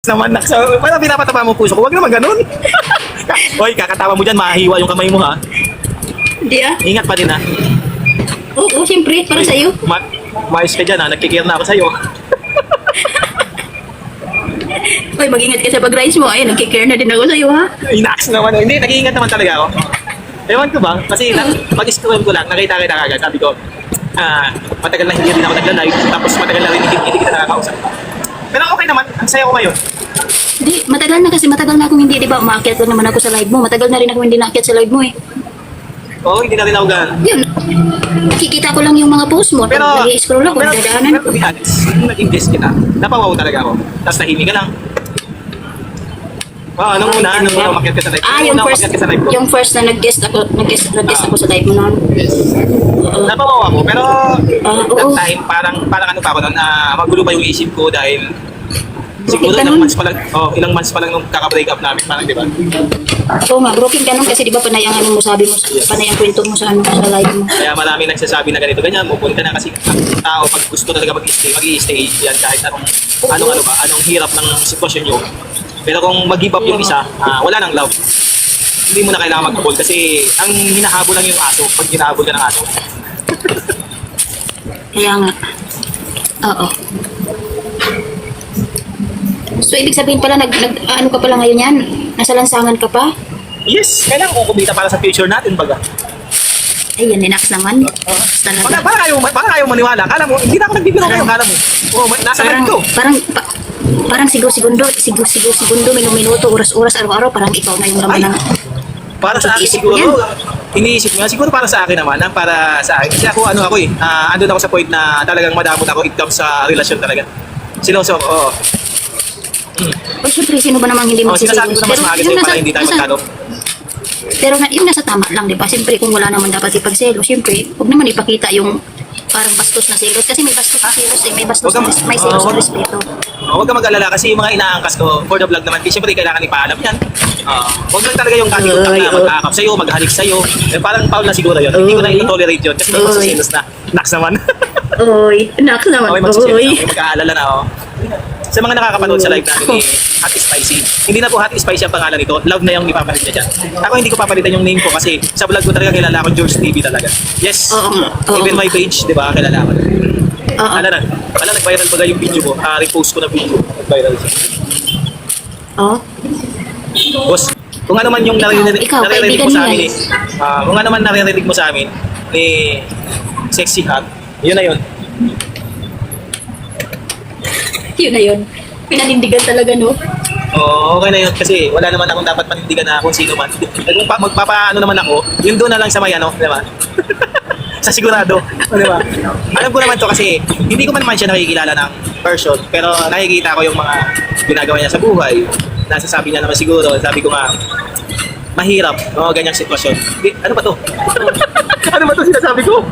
Naman, so, parang pinapatapa mo puso ko. Huwag naman ganun. Hoy, kakatawa mo dyan, mahiwa yung kamay mo ha. Hindi ah. Ingat pa din ha. Oo, siyempre, para sa'yo. Maayos ka dyan ha, nagkikir na ako sa'yo. Uy, mag-ingat ka sa pag-rise mo. Ayun, nagkikare na din ako sa'yo ha. Inaaks naman. Hindi, nag-iingat naman talaga ako. Ewan ko ba? Kasi mag-scroll ko lang, nakita kita kagad. Sabi ko, matagal na hindi rin ako nagla-live. Tapos matagal na rin hindi kita nakakausap. Pero okay naman, ang saya ko ngayon. Hindi, matagal na akong hindi, di ba? Umaakyat ko naman ako sa live mo. Matagal na rin ako hindi naakyat sa live mo eh. Oo, hindi na rin ako ganun. Yun, nakikita ko lang yung mga post mo. Pero, Pag nag-scroll ako, dadaanan pero to be honest, nung nag-invest kita, napawaw talaga ako. Tapos tahimik ka lang. Anong una umakyat ka sa live? Yung first na nag-guest ako sa live mo noon. Napawaw ako, pero that oo. time, parang ano pa ako noon, magulo pa yung isip ko dahil siguro Bakit ilang ganun? months pa lang nung kaka-break up namin, parang di ba? Oo nga, broken ka nun kasi di ba panay ang ano mo sabi mo, panay ang kwento mo sa live mo. Kaya marami nagsasabi na ganito, ganyan, move on ka na kasi ang tao, pag gusto talaga mag-i-stay yan kahit anong hirap ng sitwasyon nyo. Pero kung mag-give up yung isa, wala nang love. Hindi mo na kailangan mag-hold kasi ang hinahabol lang yung aso pag hinahabol ka ng aso. Kaya nga. Oo. So, ibig sabihin pala, ano ka pala ngayon yan? Nasa lansangan ka pa? Yes, kailangan kong kumita para sa future natin, baga. Ay, yan, ninax naman. Talaga. Parang ayaw maniwala. Kala mo, hindi na ako nagbibiro kayo, kala mo. Nasa live ko. Parang segundo, minuto, oras-oras, araw-araw, parang ikaw na yung laman ng... Para sa akin Iniisip siguro, mo iniisip mo yan. Siguro para sa akin naman, para sa akin. Kasi ako, andun ako sa point na talagang madamot ako in terms sa relasyon talaga. Siloso ako, oo. Oh, syempre, sino ba namang hindi Sinasabi ko naman sa akin sa'yo para hindi tayo magkano. Pero yun nasa tama lang, di ba? Siyempre, kung wala naman dapat ipagselo, siyempre, huwag naman ipakita yung parang bastos na selos. Kasi may bastos na selos eh. May bastos na may selos na respeto. Huwag ka mag-alala kasi yung mga inaangkas ko for the vlog naman, siyempre kailangan ipaalam yan. Huwag lang talaga yung kaki-utang na mag-aakap sa'yo, maghalik sa'yo. Parang foul na siguro yun. Hindi ko na ito-tolerate yun kasi hindi ko sa selos na. Naks naman. Oy, nax naman. Okay, mag-selos na. Mag-aalala na ako. Sa mga nakakapanood sa live natin ni Hot Spicy, hindi na po Hot Spicy ang pangalan nito, love na yung ipapalit niya dyan. Ako hindi ko papalitan yung name ko kasi sa vlog ko talaga kilala ko George TV talaga. Yes, even my page, di ba, kilala ko. Nag-viral pa yung video ko, repost ko na video, nag-viral siya. Oh. Boss, kung ano man yung naririnig mo sa amin kung ano man naririnig mo sa amin ni Sexy Hot, yun na yun. Yun na yun. Pinanindigan talaga, no? Oo, okay na yun kasi wala naman akong dapat panindigan na kung sino man. Kung magpapaano naman ako, yun doon na lang sa may ano, di ba? Sa sigurado, di ba? Alam ko naman to kasi hindi ko man siya nakikilala ng person, pero nakikita ko yung mga ginagawa niya sa buhay. Nasasabi niya naman siguro, sabi ko nga, mahirap, ganyang sitwasyon. Ano ba to? Ano ba to sinasabi ko?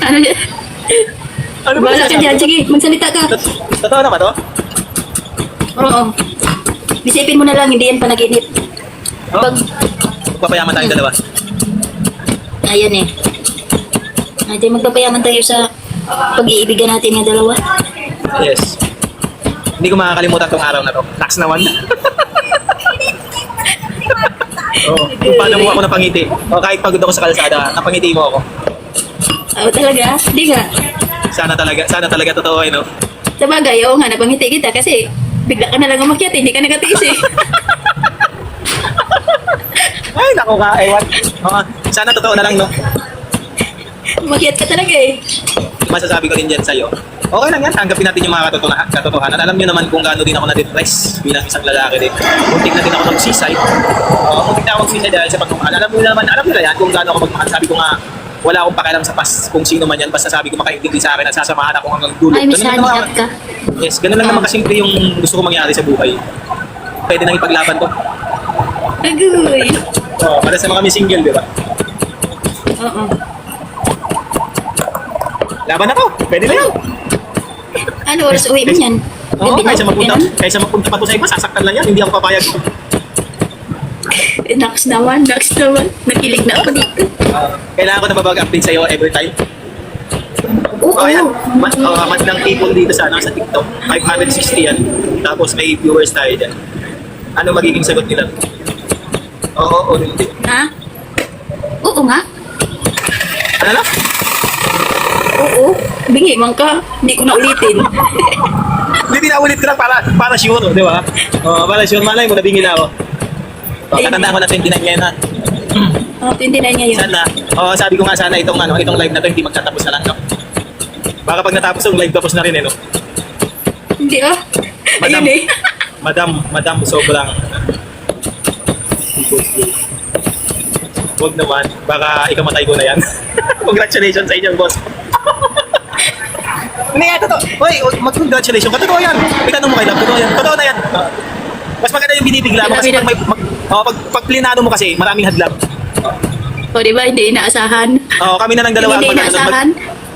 Ano yan? Ano ba Wala ka dyan. Sige, magsalita ka. Totoo na ba to? Oo. Isipin mo na lang, hindi yan panaginip. Oh, magpapayaman tayong dalawa. Ayan eh. Magpapayaman tayo sa pag-iibigan natin ng dalawa. Yes. Hindi ko makakalimutan tong araw na to. Tax naman. Kung paano mo ako napangiti. Kahit pagod ako sa kalsada, napangiti mo ako. Talaga? Hindi nga. Sana talaga totoo no? Sabagay, oo nga, napangiti kita kasi bigla ka na lang umakyat, hindi ka nagatiis eh. Ay, naku ka, ewan. Sana totoo na lang, no? Umakyat ka talaga eh. Masasabi ko rin dyan sa'yo. Okay lang yan, tanggapin natin yung mga katotohanan. Alam nyo naman kung gaano din ako na-depress bilang isang lalaki din. Muntik na din ako mag-suicide. Muntik na ako mag-suicide dahil sa pagmamahal. Alam nila yan kung gaano ako magmahal. Sabi ko nga, wala akong pakialam sa past kung sino man yan. Basta sabi ko makaintindi sa akin at sasamahan ako hanggang dulo. Ay, miss handicap ka. Yes, ganun lang naman kasimple yung gusto ko mangyari sa buhay. Pwede nang ipaglaban to. Agoy. Para sa mga may single, di ba? Oo. Laban ako, pwede na yan. Ano oras uwi mo yan? Oo, kaysa mapunta pa to sa iba, sasaktan lang yan. Hindi ako papayag. Naks naman. Nakilig na ako dito. Kailangan ko na ba mag-update sa'yo every time? Oo. ayan. Mas ng people dito sa, sa TikTok. 560 yan. Tapos may viewers tayo dyan. Ano magiging sagot nila? Oo, o hindi. Ha? Oo nga. Ano na? Oo. Bingi man ka. Hindi ko na ulitin. Hindi, pinaulit ko lang para sure, di ba? Para sure, malay mo, nabingin na ako. Katandaan ko na 29 ngayon ha. Oh, 29 niya yun. Sana, sabi ko nga sana itong live na to hindi magtatapos na lang, no? Baka pag natapos yung live, tapos na rin, no? Hindi ah. Madam, Ayun eh. madam, sobrang... Huwag naman, baka ikamatay ko na yan. Congratulations sa inyo, boss. Hindi nga, totoo. Hoy, mag-congratulations. Totoo yan. May tanong mo kayo, totoo yan. Totoo na yan. Mas maganda yung binibigla mo kasi pag plinano mo kasi, maraming hadlang. O diba, hindi inaasahan. Kami na ng dalawa. Hindi inaasahan.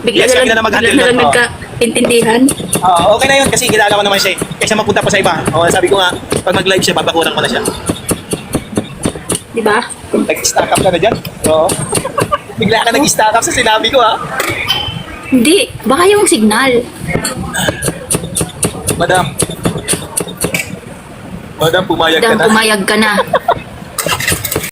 Bigla Yes, kami na mag-handle na lang nun. nagkaintindihan. Okay na yun kasi kilala ko naman siya eh. Kaysa mapunta pa sa iba. Sabi ko nga, pag mag-live siya, babakuran ko na siya. Diba? Nag-stack up ka na dyan. Oo. Bigla ka nag-stack up sa sinabi ko ha. Hindi. Baka yung signal. Madam, pumayag ka Dang na. pumayag ka na.